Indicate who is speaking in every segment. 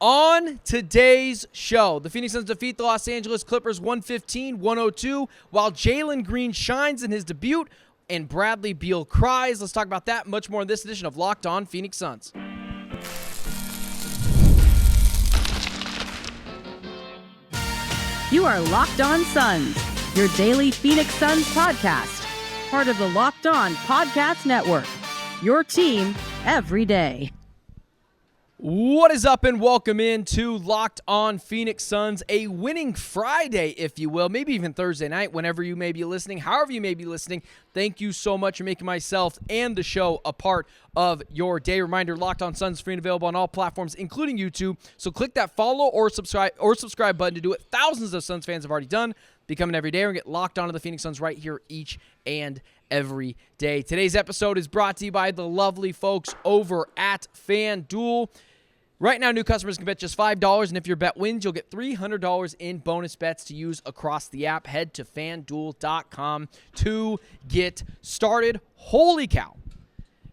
Speaker 1: On today's show, the Phoenix Suns defeat the Los Angeles Clippers 115-102, while Jalen Green shines in his debut and Bradley Beal cries. Let's talk about that much more in this edition of Locked On Phoenix Suns.
Speaker 2: You are Locked On Suns, your daily Phoenix Suns podcast, part of the Locked On Podcast Network, your team every day.
Speaker 1: What is up, and welcome into Locked On Phoenix Suns, a winning Friday, if you will, maybe even Thursday night, whenever you may be listening, however you may be listening. Thank you so much for making myself and the show a part of your day. Reminder, Locked On Suns, free and available on all platforms, including YouTube. So click that follow or subscribe button to do it. Thousands of Suns fans have already done. Become an everyday and get locked onto the Phoenix Suns right here each and every day. Today's episode is brought to you by the lovely folks over at FanDuel. Right now, new customers can bet just $5, and if your bet wins, you'll get $300 in bonus bets to use across the app. Head to FanDuel.com to get started. Holy cow.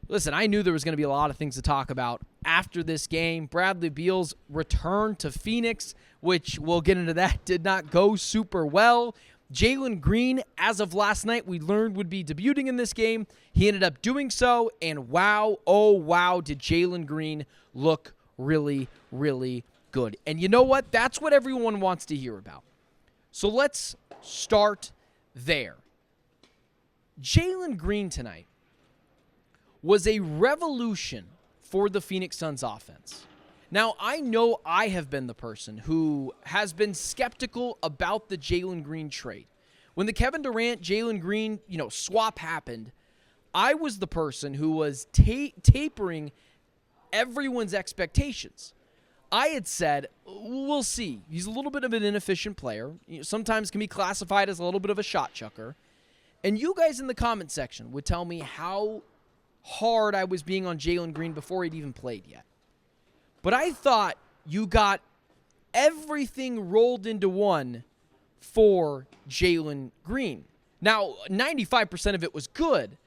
Speaker 1: Listen, I knew there was going to be a lot of things to talk about after this game. Bradley Beal's return to Phoenix, which we'll get into that, did not go super well. Jalen Green, as of last night, we learned would be debuting in this game. He ended up doing so, and wow, oh wow, did Jalen Green look really, really good. And you know what? That's what everyone wants to hear about. So let's start there. Jalen Green tonight was a revolution for the Phoenix Suns offense. Now, I know I have been the person who has been skeptical about the Jalen Green trade. When the Kevin Durant, Jalen Green, swap happened, I was the person who was tapering everyone's expectations. I had said, we'll see. He's a little bit of an inefficient player. Sometimes can be classified as a little bit of a shot chucker. And you guys in the comment section would tell me how hard I was being on Jalen Green before he'd even played yet. But I thought you got everything rolled into one for Jalen Green. Now, 95% of it was good.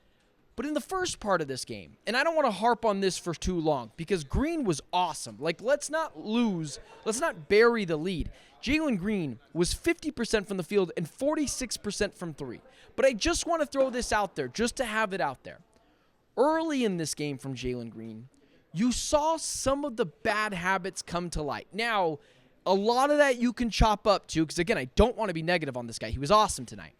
Speaker 1: But in the first part of this game, and I don't want to harp on this for too long because Green was awesome. Let's not bury the lead. Jalen Green was 50% from the field and 46% from three. But I just want to throw this out there, just to have it out there. Early in this game from Jalen Green, you saw some of the bad habits come to light. Now, a lot of that you can chop up to, because again, I don't want to be negative on this guy. He was awesome tonight.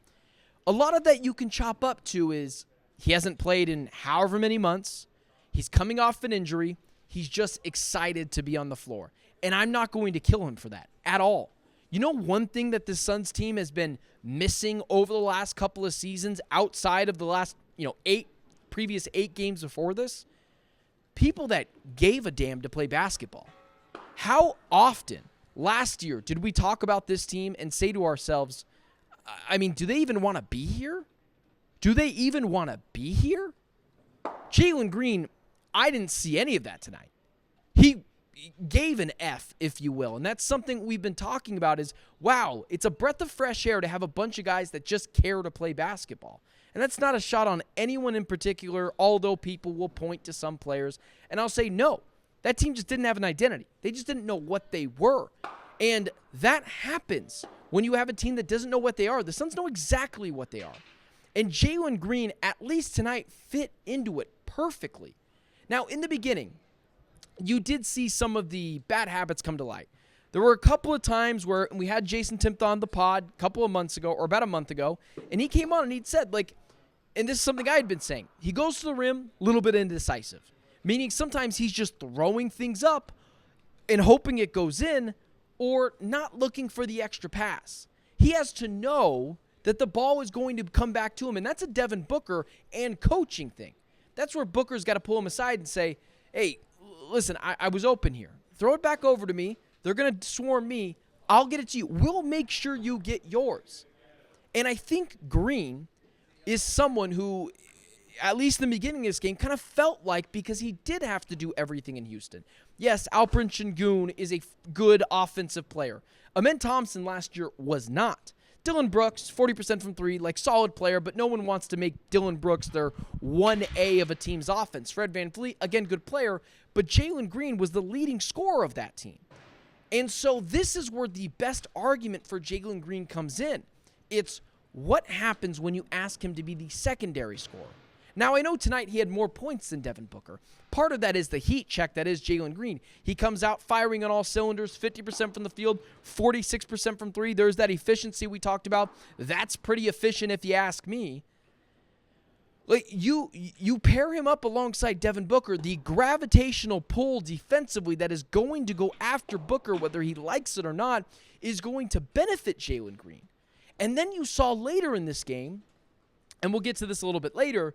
Speaker 1: A lot of that you can chop up to is he hasn't played in however many months. He's coming off an injury. He's just excited to be on the floor. And I'm not going to kill him for that at all. You know, one thing that the Suns team has been missing over the last couple of seasons outside of the last, previous 8 games before this? People that gave a damn to play basketball. How often last year did we talk about this team and say to ourselves, do they even want to be here? Do they even want to be here? Jalen Green, I didn't see any of that tonight. He gave an F, if you will, and that's something we've been talking about is, wow, it's a breath of fresh air to have a bunch of guys that just care to play basketball. And that's not a shot on anyone in particular, although people will point to some players, and I'll say no. That team just didn't have an identity. They just didn't know what they were. And that happens when you have a team that doesn't know what they are. The Suns know exactly what they are. And Jalen Green, at least tonight, fit into it perfectly. Now, in the beginning, you did see some of the bad habits come to light. There were a couple of times where we had Jason Timpton on the pod a couple of months ago, or about a month ago, and he came on and he'd said, and this is something I had been saying, he goes to the rim, a little bit indecisive, meaning sometimes he's just throwing things up and hoping it goes in or not looking for the extra pass. He has to know that the ball is going to come back to him, and that's a Devin Booker and coaching thing. That's where Booker's got to pull him aside and say, hey, listen, I was open here. Throw it back over to me. They're going to swarm me. I'll get it to you. We'll make sure you get yours. And I think Green is someone who, at least in the beginning of this game, kind of felt like, because he did have to do everything in Houston. Yes, Alperen Sengun is a good offensive player. Amen Thompson last year was not. Dillon Brooks, 40% from three, solid player, but no one wants to make Dillon Brooks their 1A of a team's offense. Fred VanVleet, again, good player, but Jalen Green was the leading scorer of that team. And so this is where the best argument for Jalen Green comes in. It's what happens when you ask him to be the secondary scorer. Now, I know tonight he had more points than Devin Booker. Part of that is the heat check that is Jalen Green. He comes out firing on all cylinders, 50% from the field, 46% from three. There's that efficiency we talked about. That's pretty efficient if you ask me. Like you pair him up alongside Devin Booker, the gravitational pull defensively that is going to go after Booker, whether he likes it or not, is going to benefit Jalen Green. And then you saw later in this game, and we'll get to this a little bit later,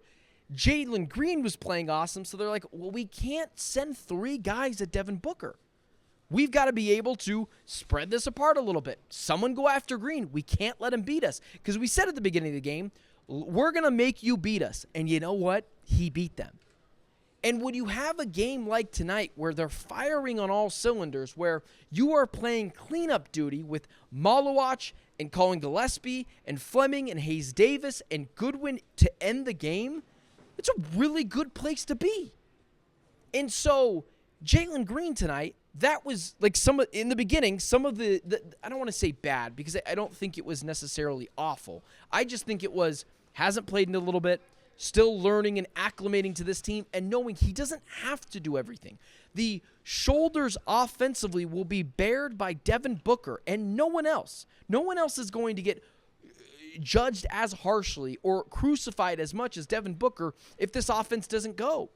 Speaker 1: Jalen Green was playing awesome, so they're like, well, we can't send three guys at Devin Booker. We've got to be able to spread this apart a little bit. Someone go after Green. We can't let him beat us. Because we said at the beginning of the game, we're going to make you beat us. And you know what? He beat them. And when you have a game like tonight where they're firing on all cylinders, where you are playing cleanup duty with Malawatch and Colin Gillespie and Fleming and Hayes Davis and Goodwin to end the game, it's a really good place to be. And so Jalen Green tonight, that was like in the beginning, some of the I don't want to say bad because I don't think it was necessarily awful. I just think it was, hasn't played in a little bit, still learning and acclimating to this team and knowing he doesn't have to do everything. The shoulders offensively will be bared by Devin Booker and no one else. No one else is going to get judged as harshly or crucified as much as Devin Booker if this offense doesn't go.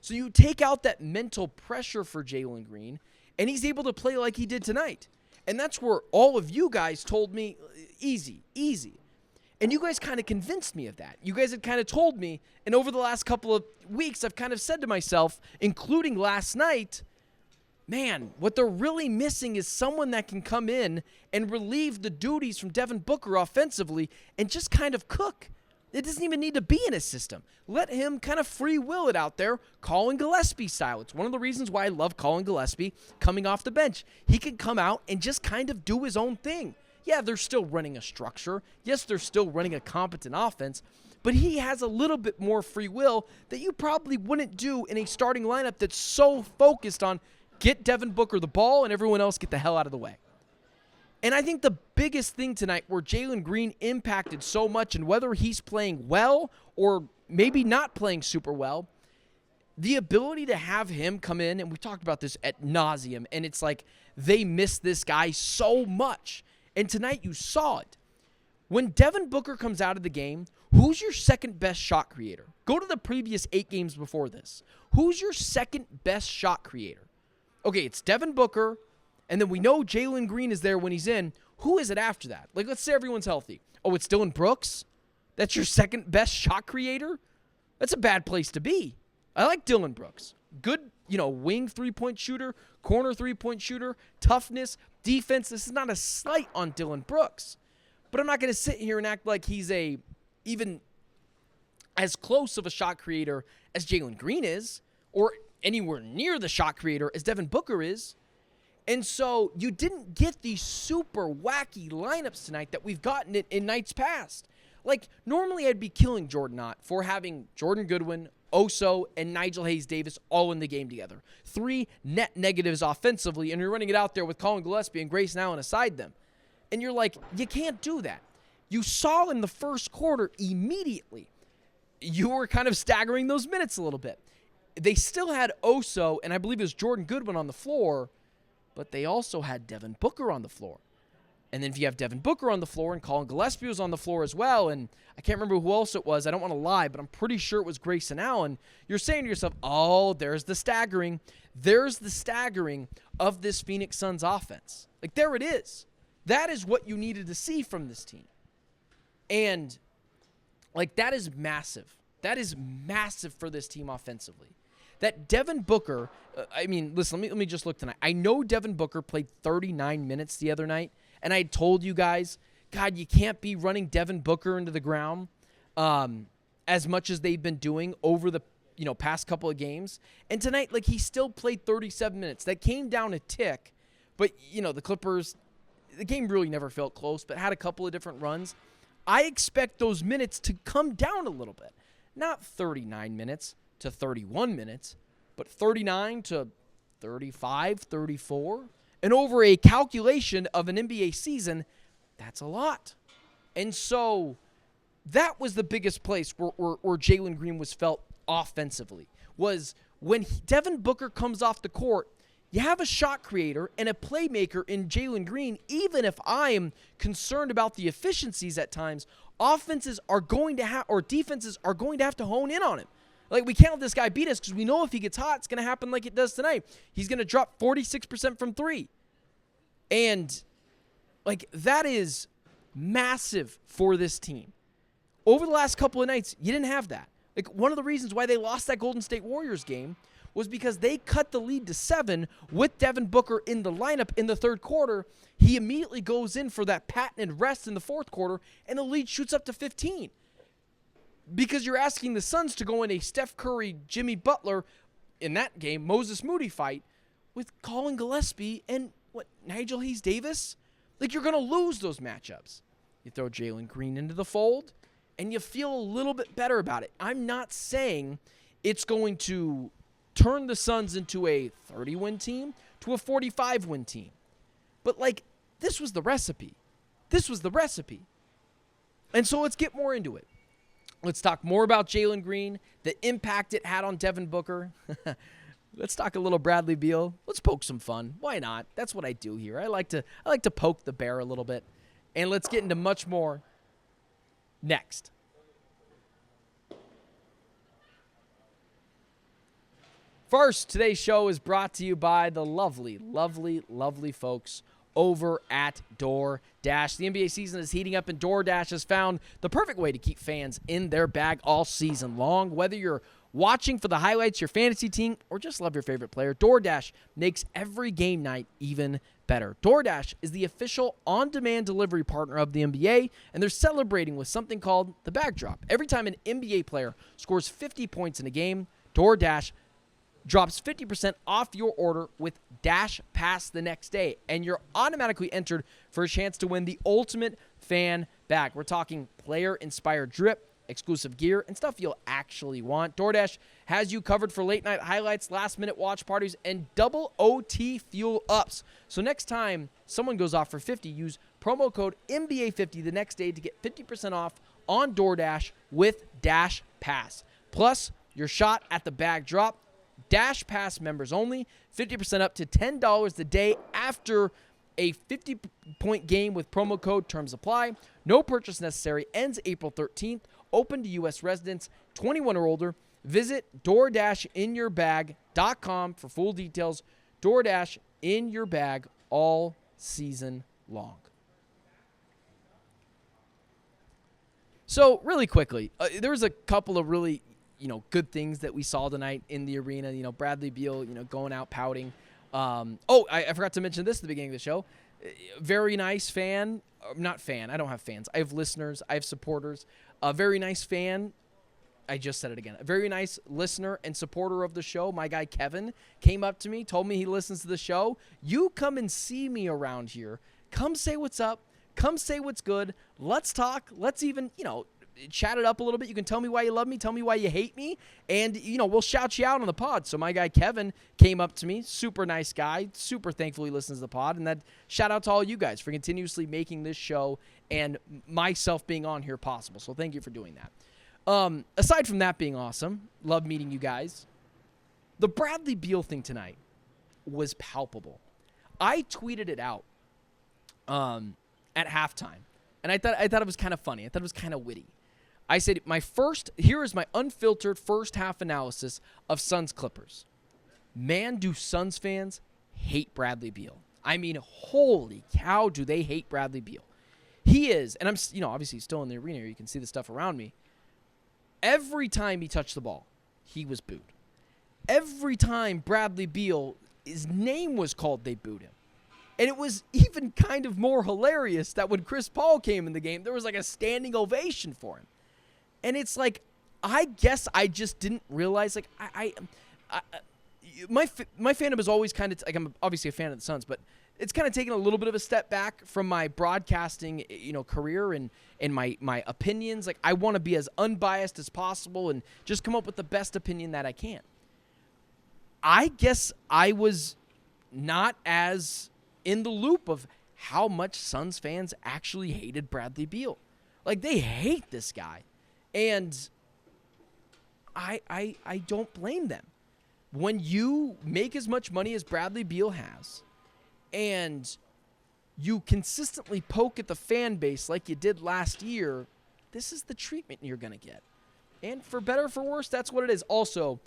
Speaker 1: So you take out that mental pressure for Jalen Green, and he's able to play like he did tonight. And that's where all of you guys told me, easy. And you guys kind of convinced me of that. You guys had kind of told me, and over the last couple of weeks, I've kind of said to myself, including last night, man, what they're really missing is someone that can come in and relieve the duties from Devin Booker offensively and just kind of cook. It doesn't even need to be in his system. Let him kind of free will it out there, Colin Gillespie style. It's one of the reasons why I love Colin Gillespie coming off the bench. He can come out and just kind of do his own thing. Yeah, they're still running a structure. Yes, they're still running a competent offense, but he has a little bit more free will that you probably wouldn't do in a starting lineup that's so focused on get Devin Booker the ball and everyone else get the hell out of the way. And I think the biggest thing tonight where Jalen Green impacted so much, and whether he's playing well or maybe not playing super well, the ability to have him come in, and we talked about this ad nauseum, and it's like they miss this guy so much. And tonight you saw it. When Devin Booker comes out of the game, who's your second best shot creator? Go to the previous 8 games before this. Who's your second best shot creator? Okay, it's Devin Booker, and then we know Jalen Green is there when he's in. Who is it after that? Like, let's say everyone's healthy. Oh, it's Dillon Brooks? That's your second best shot creator? That's a bad place to be. I like Dillon Brooks. Good, wing three-point shooter, corner three-point shooter, toughness, defense. This is not a slight on Dillon Brooks. But I'm not going to sit here and act like he's even as close of a shot creator as Jalen Green is, or anywhere near the shot creator as Devin Booker is. And so you didn't get these super wacky lineups tonight that we've gotten in nights past. Like, normally I'd be killing Jordan Knott for having Jordan Goodwin, Oso, and Nigel Hayes-Davis all in the game together. 3 net negatives offensively, and you're running it out there with Colin Gillespie and Grayson Allen aside them. And you're like, you can't do that. You saw in the first quarter immediately, you were kind of staggering those minutes a little bit. They still had Oso, and I believe it was Jordan Goodwin on the floor, but they also had Devin Booker on the floor. And then if you have Devin Booker on the floor and Colin Gillespie was on the floor as well, and I can't remember who else it was. I don't want to lie, but I'm pretty sure it was Grayson Allen. You're saying to yourself, oh, there's the staggering. There's the staggering of this Phoenix Suns offense. Like, there it is. That is what you needed to see from this team. And, like, that is massive. That is massive for this team offensively. That Devin Booker, listen, let me just look tonight. I know Devin Booker played 39 minutes the other night, and I told you guys, God, you can't be running Devin Booker into the ground as much as they've been doing over the past couple of games. And tonight, like, he still played 37 minutes. That came down a tick, but, the Clippers, the game really never felt close, but had a couple of different runs. I expect those minutes to come down a little bit. Not 39 minutes to 31 minutes, but 39 to 35, 34. And over a calculation of an NBA season, that's a lot. And so that was the biggest place where Jalen Green was felt offensively, was when Devin Booker comes off the court, you have a shot creator and a playmaker in Jalen Green. Even if I am concerned about the efficiencies at times, offenses are going to have, or defenses are going to have to hone in on him. Like, we can't let this guy beat us because we know if he gets hot, it's going to happen like it does tonight. He's going to drop 46% from three. And, like, that is massive for this team. Over the last couple of nights, you didn't have that. Like, one of the reasons why they lost that Golden State Warriors game was because they cut the lead to 7 with Devin Booker in the lineup in the third quarter. He immediately goes in for that patented rest in the fourth quarter, and the lead shoots up to 15. Because you're asking the Suns to go in a Steph Curry, Jimmy Butler, in that game, Moses Moody fight, with Colin Gillespie and, Nigel Hayes-Davis? Like, you're going to lose those matchups. You throw Jalen Green into the fold, and you feel a little bit better about it. I'm not saying it's going to turn the Suns into a 30-win team to a 45-win team. But, like, this was the recipe. This was the recipe. And so let's get more into it. Let's talk more about Jalen Green, the impact it had on Devin Booker. Let's talk a little Bradley Beal. Let's poke some fun. Why not? That's what I do here. I like to poke the bear a little bit. And let's get into much more next. First, today's show is brought to you by the lovely, lovely, lovely folks over at DoorDash. The NBA season is heating up, and DoorDash has found the perfect way to keep fans in their bag all season long. Whether you're watching for the highlights, your fantasy team, or just love your favorite player, DoorDash makes every game night even better. DoorDash is the official on-demand delivery partner of the NBA, and they're celebrating with something called the Bag Drop. Every time an NBA player scores 50 points in a game, DoorDash drops 50% off your order with Dash Pass the next day, and you're automatically entered for a chance to win the ultimate fan bag. We're talking player-inspired drip, exclusive gear, and stuff you'll actually want. DoorDash has you covered for late-night highlights, last-minute watch parties, and double OT fuel ups. So next time someone goes off for 50, use promo code NBA50 the next day to get 50% off on DoorDash with Dash Pass. Plus, your shot at the bag drop. Dash Pass members only, 50% up to $10 a day after a 50-point game with promo code. Terms apply. No purchase necessary. Ends April 13th. Open to U.S. residents 21 or older. Visit DoorDashInYourBag.com for full details. DoorDash in your bag all season long. So, really quickly, there was a couple of really good things that we saw tonight in the arena. Bradley Beal, going out pouting. I forgot to mention this at the beginning of the show. Very nice fan. Not fan. I don't have fans. I have listeners. I have supporters. A very nice fan. I just said it again. A very nice listener and supporter of the show. My guy Kevin came up to me, told me he listens to the show. You come and see me around here. Come say what's up. Come say what's good. Let's talk. Let's even, chat it up a little bit. You can tell me why you love me, tell me why you hate me, and we'll shout you out on the pod. So my guy Kevin came up to me, super nice guy, super thankful he listens to the pod, and that shout out to all you guys for continuously making this show and myself being on here possible. So thank you for doing that. Aside from that being awesome, love meeting you guys. The Bradley Beal thing tonight was palpable. I tweeted it out at halftime, and I thought it was kind of funny. I thought it was kind of witty. I said, here is my unfiltered first half analysis of Suns Clippers. Man, do Suns fans hate Bradley Beal. I mean, holy cow, do they hate Bradley Beal. He is, and I'm, obviously still in the arena here. You can see the stuff around me. Every time he touched the ball, he was booed. Every time Bradley Beal, his name was called, they booed him. And it was even kind of more hilarious that when Chris Paul came in the game, there was like a standing ovation for him. And it's like, I guess I just didn't realize, like, my fandom is always kind of, like, I'm obviously a fan of the Suns, but it's kind of taken a little bit of a step back from my broadcasting, career and my opinions. Like, I want to be as unbiased as possible and just come up with the best opinion that I can. I guess I was not as in the loop of how much Suns fans actually hated Bradley Beal. Like, they hate this guy. And I don't blame them. When you make as much money as Bradley Beal has, and you consistently poke at the fan base like you did last year, this is the treatment you're going to get. And for better or for worse, that's what it is. Also,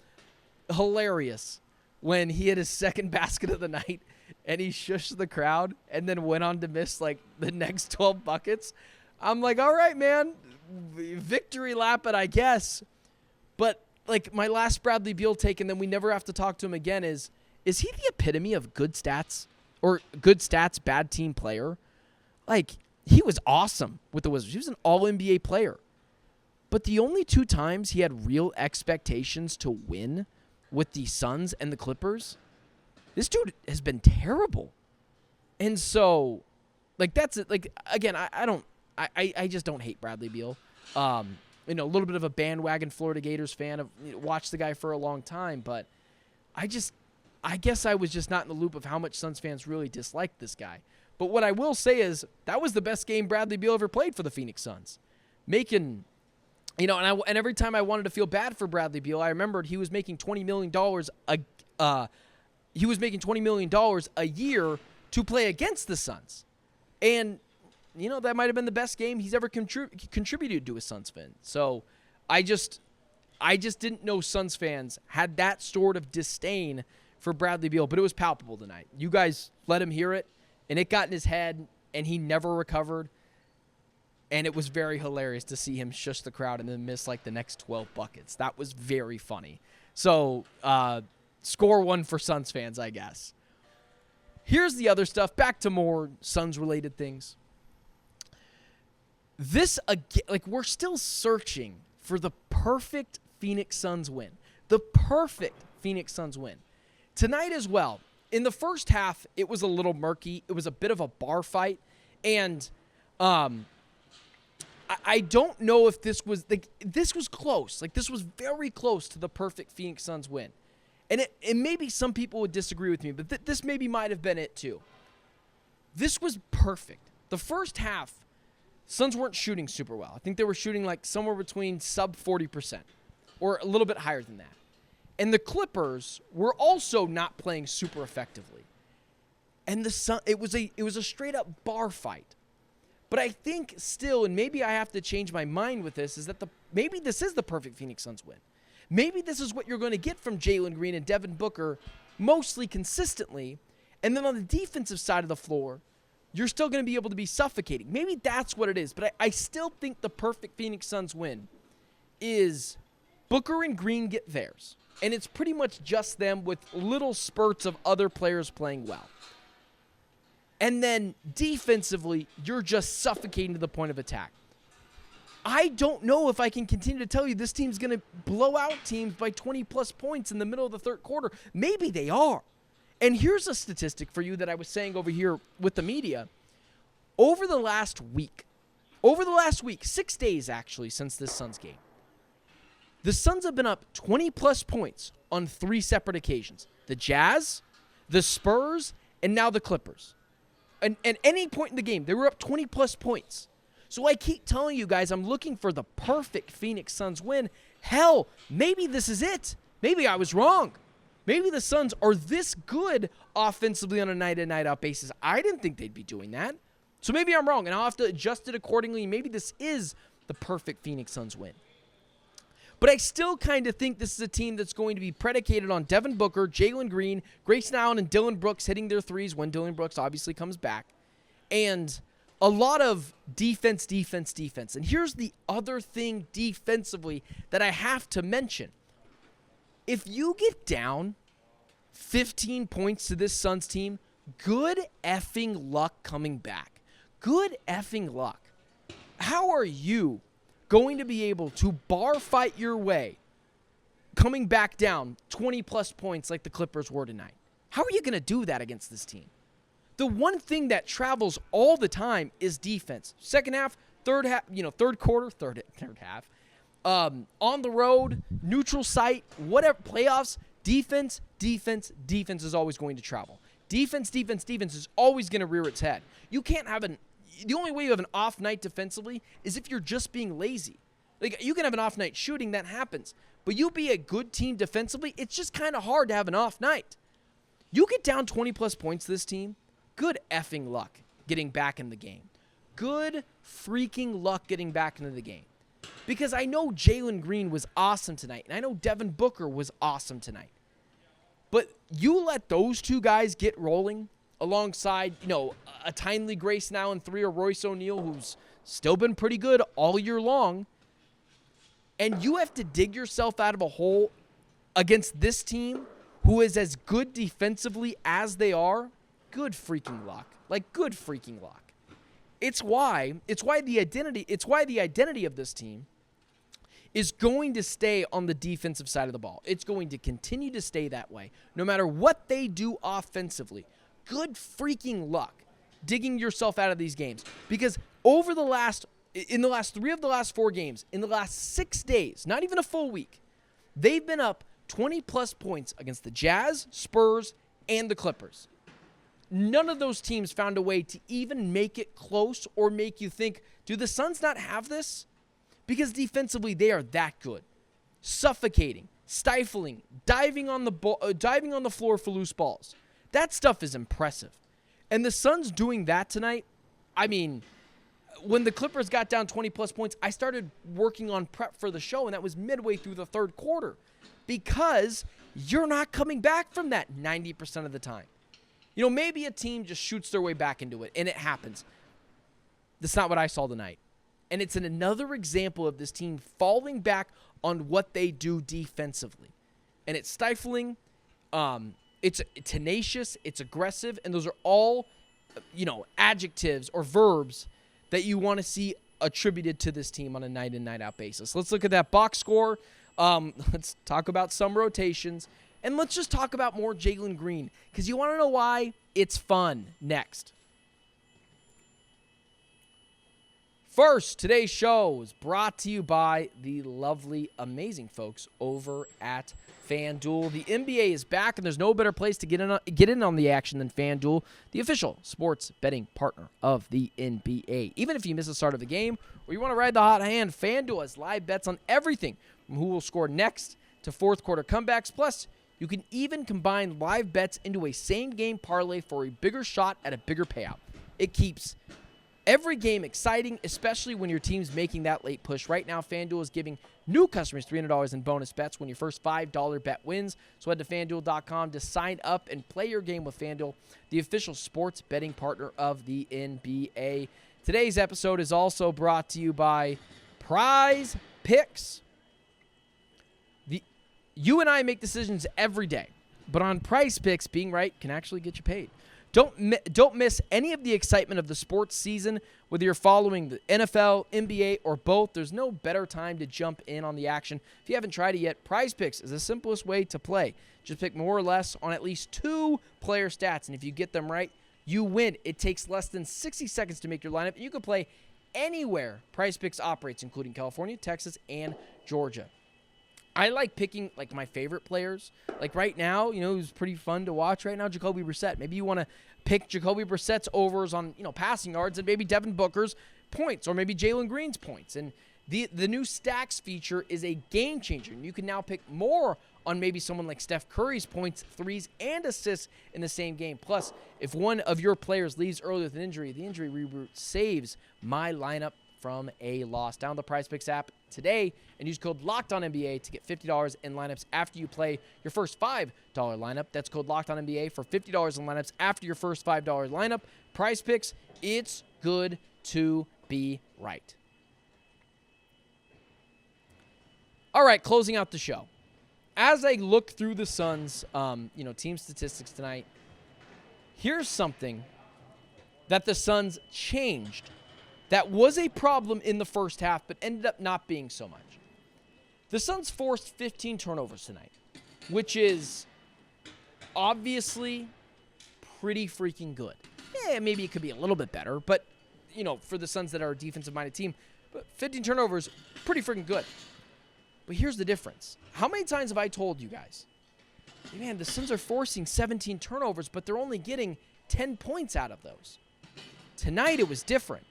Speaker 1: hilarious when he hit his second basket of the night and he shushed the crowd and then went on to miss like the next 12 buckets. I'm like, all right, man, victory lap it, I guess. But like my last Bradley Beal take, and then we never have to talk to him again, is he the epitome of good stats or good stats, bad team player? Like, he was awesome with the Wizards. He was an all-NBA player. But the only two times he had real expectations to win with the Suns and the Clippers, this dude has been terrible. And so, like, that's it. Like, again, I just don't hate Bradley Beal. A little bit of a bandwagon Florida Gators fan. Watched the guy for a long time, but I guess I was just not in the loop of how much Suns fans really disliked this guy. But what I will say is that was the best game Bradley Beal ever played for the Phoenix Suns. Making, and every time I wanted to feel bad for Bradley Beal, I remembered he was making $20 million a year to play against the Suns. And that might have been the best game he's ever contributed to a Suns fan. So I just didn't know Suns fans had that sort of disdain for Bradley Beal, but it was palpable tonight. You guys let him hear it, and it got in his head, and he never recovered. And it was very hilarious to see him shush the crowd and then miss like the next 12 buckets. That was very funny. So score one for Suns fans, I guess. Here's the other stuff. Back to more Suns-related things. This, again, like, we're still searching for the perfect Phoenix Suns win. The perfect Phoenix Suns win. Tonight as well. In the first half, it was a little murky. It was a bit of a bar fight. And I don't know if this was, like, this was close. Like, this was very close to the perfect Phoenix Suns win. And maybe some people would disagree with me, but this maybe might have been it too. This was perfect. The first half, Suns weren't shooting super well. I think they were shooting like somewhere between sub 40% or a little bit higher than that. And the Clippers were also not playing super effectively. And it was a straight up bar fight. But I think still, and maybe I have to change my mind with this, is that maybe this is the perfect Phoenix Suns win. Maybe this is what you're going to get from Jalen Green and Devin Booker mostly consistently. And then on the defensive side of the floor, you're still going to be able to be suffocating. Maybe that's what it is. But I still think the perfect Phoenix Suns win is Booker and Green get theirs. And it's pretty much just them with little spurts of other players playing well. And then defensively, you're just suffocating to the point of attack. I don't know if I can continue to tell you this team's going to blow out teams by 20-plus points in the middle of the third quarter. Maybe they are. And here's a statistic for you that I was saying over here with the media. Over the last week, 6 days actually since this Suns game, the Suns have been up 20-plus points on 3 separate occasions. The Jazz, the Spurs, and now the Clippers. And at any point in the game, they were up 20-plus points. So I keep telling you guys, I'm looking for the perfect Phoenix Suns win. Hell, maybe this is it. Maybe I was wrong. Maybe the Suns are this good offensively on a night-in, night-out basis. I didn't think they'd be doing that. So maybe I'm wrong, and I'll have to adjust it accordingly. Maybe this is the perfect Phoenix Suns win. But I still kind of think this is a team that's going to be predicated on Devin Booker, Jalen Green, Grayson Allen, and Dillon Brooks hitting their threes when Dillon Brooks obviously comes back. And a lot of defense. And here's the other thing defensively that I have to mention. If you get down 15 points to this Suns team, good effing luck coming back. Good effing luck. How are you going to be able to bar fight your way coming back down 20-plus points like the Clippers were tonight? How are you going to do that against this team? The one thing that travels all the time is defense. Second half, third half, third quarter, third half. On the road, neutral site, whatever, playoffs, defense is always going to travel. Defense is always going to rear its head. You can't have the only way you have an off night defensively is if you're just being lazy. Like, you can have an off night shooting, that happens. But you be a good team defensively, it's just kind of hard to have an off night. You get down 20-plus points this team, good effing luck getting back in the game. Good freaking luck getting back into the game. Because I know Jalen Green was awesome tonight, and I know Devin Booker was awesome tonight. But you let those two guys get rolling alongside, a timely Grayson Allen 3 or Royce O'Neal, who's still been pretty good all year long, and you have to dig yourself out of a hole against this team who is as good defensively as they are. Good freaking luck. Like, good freaking luck. It's why the identity of this team is going to stay on the defensive side of the ball. It's going to continue to stay that way, no matter what they do offensively. Good freaking luck digging yourself out of these games. Because in the last 3 of the last 4 games, in the last 6 days, not even a full week, they've been up 20-plus points against the Jazz, Spurs, and the Clippers. None of those teams found a way to even make it close or make you think, do the Suns not have this? Because defensively, they are that good. Suffocating, stifling, diving on the floor for loose balls. That stuff is impressive. And the Suns doing that tonight, I mean, when the Clippers got down 20-plus points, I started working on prep for the show, and that was midway through the third quarter. Because you're not coming back from that 90% of the time. Maybe a team just shoots their way back into it, and it happens. That's not what I saw tonight. And it's another example of this team falling back on what they do defensively. And it's stifling, it's tenacious, it's aggressive, and those are all, adjectives or verbs that you want to see attributed to this team on a night in, night out basis. Let's look at that box score. Let's talk about some rotations. And let's just talk about more Jalen Green, because you want to know why? It's fun. Next. First, today's show is brought to you by the lovely, amazing folks over at FanDuel. The NBA is back, and there's no better place to get in on the action than FanDuel, the official sports betting partner of the NBA. Even if you miss the start of the game or you want to ride the hot hand, FanDuel has live bets on everything from who will score next to fourth quarter comebacks. Plus, you can even combine live bets into a same-game parlay for a bigger shot at a bigger payout. It keeps every game exciting, especially when your team's making that late push. Right now, FanDuel is giving new customers $300 in bonus bets when your first $5 bet wins. So head to FanDuel.com to sign up and play your game with FanDuel, the official sports betting partner of the NBA. Today's episode is also brought to you by Prize Picks. You and I make decisions every day, but on Prize Picks, being right can actually get you paid. Don't miss any of the excitement of the sports season, whether you're following the NFL, NBA, or both. There's no better time to jump in on the action. If you haven't tried it yet, Prize Picks is the simplest way to play. Just pick more or less on at least 2 player stats, and if you get them right, you win. It takes less than 60 seconds to make your lineup, and you can play anywhere Prize Picks operates, including California, Texas, and Georgia. I like picking, my favorite players. Like, right now, who's pretty fun to watch right now, Jacoby Brissett. Maybe you want to pick Jacoby Brissett's overs on, passing yards and maybe Devin Booker's points or maybe Jalen Green's points. And the new stacks feature is a game changer. And you can now pick more on maybe someone like Steph Curry's points, threes, and assists in the same game. Plus, if one of your players leaves early with an injury, the injury reboot saves my lineup from a loss. Download the Prize Picks app today and use code LOCKEDONNBA to get $50 in lineups after you play your first $5 lineup. That's code LOCKEDONNBA for $50 in lineups after your first $5 lineup. Prize Picks, it's good to be right. All right, closing out the show. As I look through the Suns, team statistics tonight, here's something that the Suns changed that was a problem in the first half, but ended up not being so much. The Suns forced 15 turnovers tonight, which is obviously pretty freaking good. Yeah, maybe it could be a little bit better, but, for the Suns that are a defensive-minded team, but 15 turnovers, pretty freaking good. But here's the difference. How many times have I told you guys man, the Suns are forcing 17 turnovers, but they're only getting 10 points out of those. Tonight, it was different.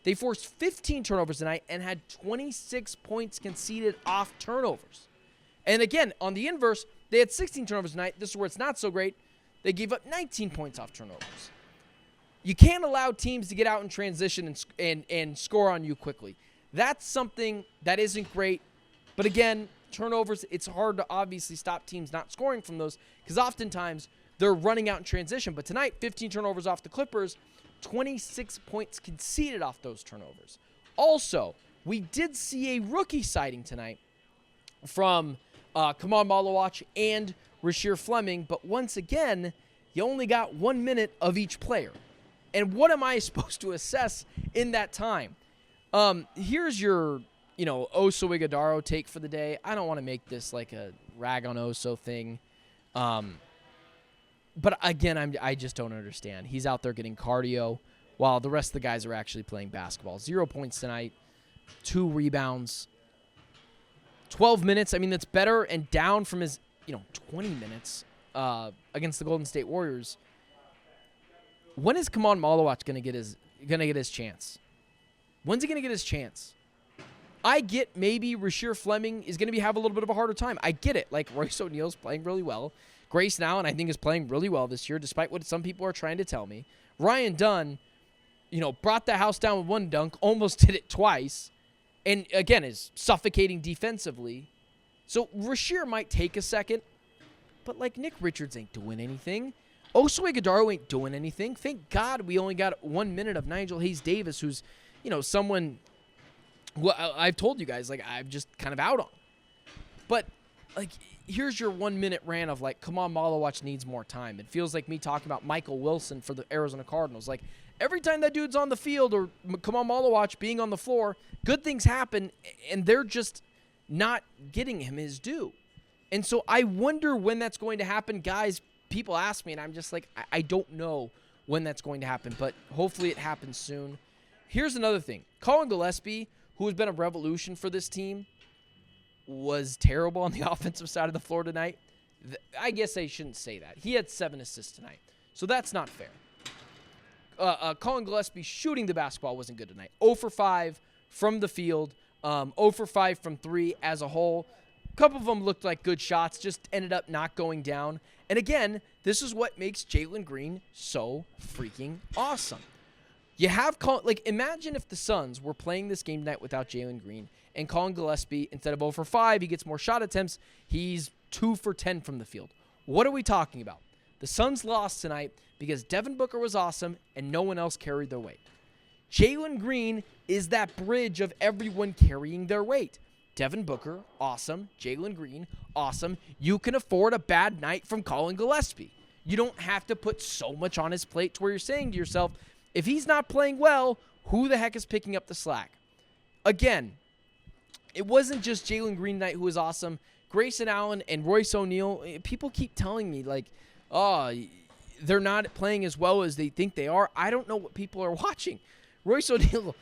Speaker 1: They forced 15 turnovers tonight and had 26 points conceded off turnovers. And again, on the inverse, they had 16 turnovers tonight. This is where it's not so great. They gave up 19 points off turnovers. You can't allow teams to get out in transition and score on you quickly. That's something that isn't great. But again, turnovers, it's hard to obviously stop teams not scoring from those because oftentimes they're running out in transition. But tonight, 15 turnovers off the Clippers, 26 points conceded off those turnovers. Also, we did see a rookie sighting tonight from Comeon Malawatch and Rasheer Fleming, but once again, you only got 1 minute of each player. And what am I supposed to assess in that time? Here's your, Oso Ighodaro take for the day. I don't want to make this like a rag on Oso thing. But again, I just don't understand. He's out there getting cardio while the rest of the guys are actually playing basketball. 0 points tonight, 2 rebounds, 12 minutes. I mean, that's better and down from his, 20 minutes against the Golden State Warriors. When is Comeon Malawatch going to get his chance? When's he going to get his chance? I get maybe Rasheer Fleming is going to have a little bit of a harder time. I get it. Like, Royce O'Neal's playing really well. Grayson Allen, I think, is playing really well this year, despite what some people are trying to tell me. Ryan Dunn, brought the house down with 1 dunk, almost did it twice, and, again, is suffocating defensively. So Rasheer might take a second, but, Nick Richards ain't doing anything. Oso Ighodaro ain't doing anything. Thank God we only got 1 minute of Nigel Hayes-Davis, who's, someone who I've told you guys, I'm just kind of out on. But, here's your 1 minute rant of Comeon Malawatch needs more time. It feels like me talking about Michael Wilson for the Arizona Cardinals. Every time that dude's on the field or Comeon Malawatch being on the floor, good things happen, and they're just not getting him his due. And so I wonder when that's going to happen. Guys, people ask me, and I'm just I don't know when that's going to happen, but hopefully it happens soon. Here's another thing. Colin Gillespie, who has been a revolution for this team, was terrible on the offensive side of the floor tonight. I guess I shouldn't say that. He had 7 assists tonight, so that's not fair. Colin Gillespie shooting the basketball wasn't good tonight. 0 for 5 from the field, 0 for 5 from 3 as a whole. A couple of them looked like good shots, just ended up not going down. And again, this is what makes Jalen Green so freaking awesome. You have imagine if the Suns were playing this game tonight without Jalen Green, and Colin Gillespie, instead of 0 for 5, he gets more shot attempts. He's 2 for 10 from the field. What are we talking about? The Suns lost tonight because Devin Booker was awesome and no one else carried their weight. Jalen Green is that bridge of everyone carrying their weight. Devin Booker, awesome. Jalen Green, awesome. You can afford a bad night from Colin Gillespie. You don't have to put so much on his plate to where you're saying to yourself, if he's not playing well, who the heck is picking up the slack? Again, it wasn't just Jalen Green tonight who was awesome. Grayson Allen and Royce O'Neal, people keep telling me, they're not playing as well as they think they are. I don't know what people are watching. Royce O'Neal,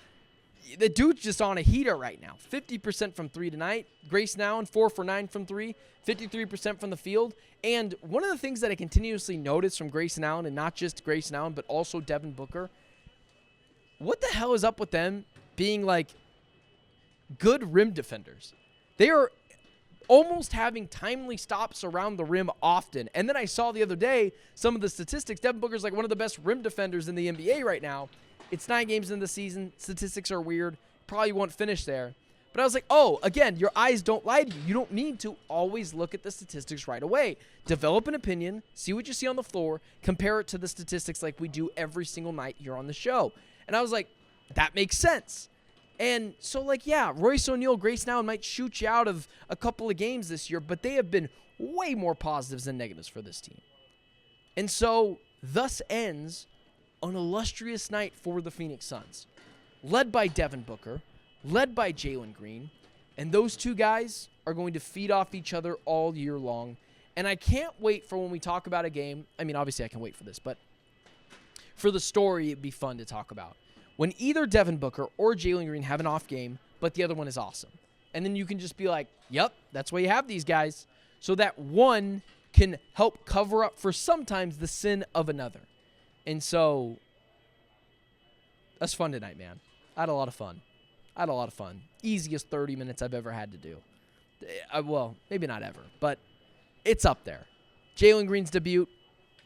Speaker 1: the dude's just on a heater right now. 50% from 3 tonight. Grayson Allen, 4 for 9 from 3. 53% from the field. And one of the things that I continuously notice from Grayson Allen, and not just Grayson Allen, but also Devin Booker, what the hell is up with them being good rim defenders? They are almost having timely stops around the rim often. And then I saw the other day some of the statistics. Devin Booker's one of the best rim defenders in the NBA right now. It's 9 games in the season. Statistics are weird. Probably won't finish there. But I was again, your eyes don't lie to you. You don't need to always look at the statistics right away. Develop an opinion, see what you see on the floor, compare it to the statistics like we do every single night here on the show. And I was that makes sense. And so, Royce O'Neal, Grayson Allen might shoot you out of a couple of games this year, but they have been way more positives than negatives for this team. And so, thus ends an illustrious night for the Phoenix Suns, led by Devin Booker, led by Jalen Green, and those two guys are going to feed off each other all year long. And I can't wait for when we talk about a game. I mean, obviously I can wait for this, but for the story, it'd be fun to talk about. When either Devin Booker or Jalen Green have an off game, but the other one is awesome. And then you can just be yep, that's why you have these guys. So that one can help cover up for sometimes the sin of another. And so that's fun tonight, man. I had a lot of fun. Easiest 30 minutes I've ever had to do. Well, maybe not ever, but it's up there. Jalen Green's debut.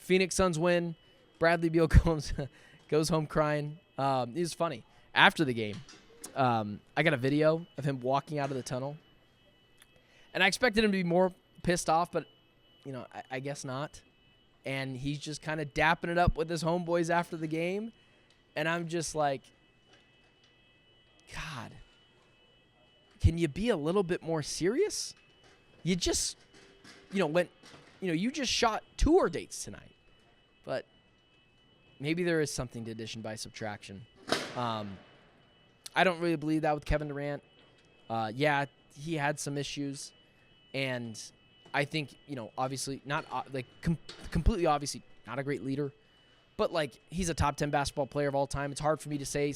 Speaker 1: Phoenix Suns win. Bradley Beal goes home crying. It was funny. After the game, I got a video of him walking out of the tunnel. And I expected him to be more pissed off, but, I guess not. And he's just kind of dapping it up with his homeboys after the game. And I'm just like, God, can you be a little bit more serious? You just, you just shot tour dates tonight. But maybe there is something to addition by subtraction. I don't really believe that with Kevin Durant. Yeah, he had some issues. And I think, obviously, not completely obviously not a great leader. But, he's a top 10 basketball player of all time. It's hard for me to say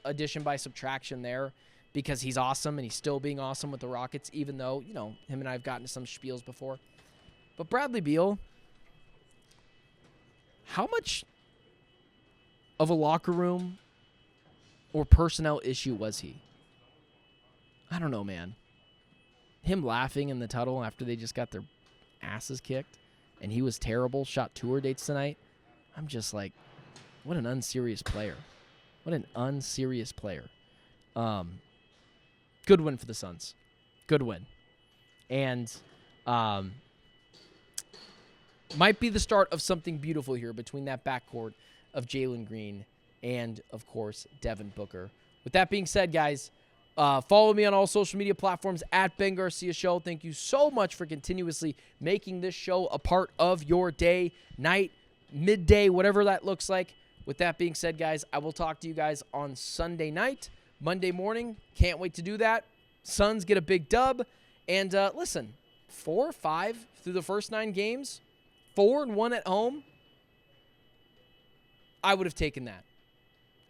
Speaker 1: addition by subtraction there because he's awesome and he's still being awesome with the Rockets, even though, him and I have gotten to some spiels before. But Bradley Beal, how much of a locker room or personnel issue was he? I don't know, man. Him laughing in the tunnel after they just got their asses kicked and he was terrible, shot tour dates tonight. I'm just like, what an unserious player. Good win for the Suns. Good win. And might be the start of something beautiful here between that backcourt of Jalen Green and, of course, Devin Booker. With that being said, guys, follow me on all social media platforms at Ben Garcia Show. Thank you so much for continuously making this show a part of your day, night, midday, whatever that looks like. With that being said, guys, I will talk to you guys on Sunday night, Monday morning. Can't wait to do that. Suns get a big dub. And listen, 4-5 through the first 9 games, 4-1 at home. I would have taken that.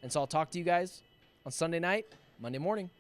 Speaker 1: And so I'll talk to you guys on Sunday night, Monday morning.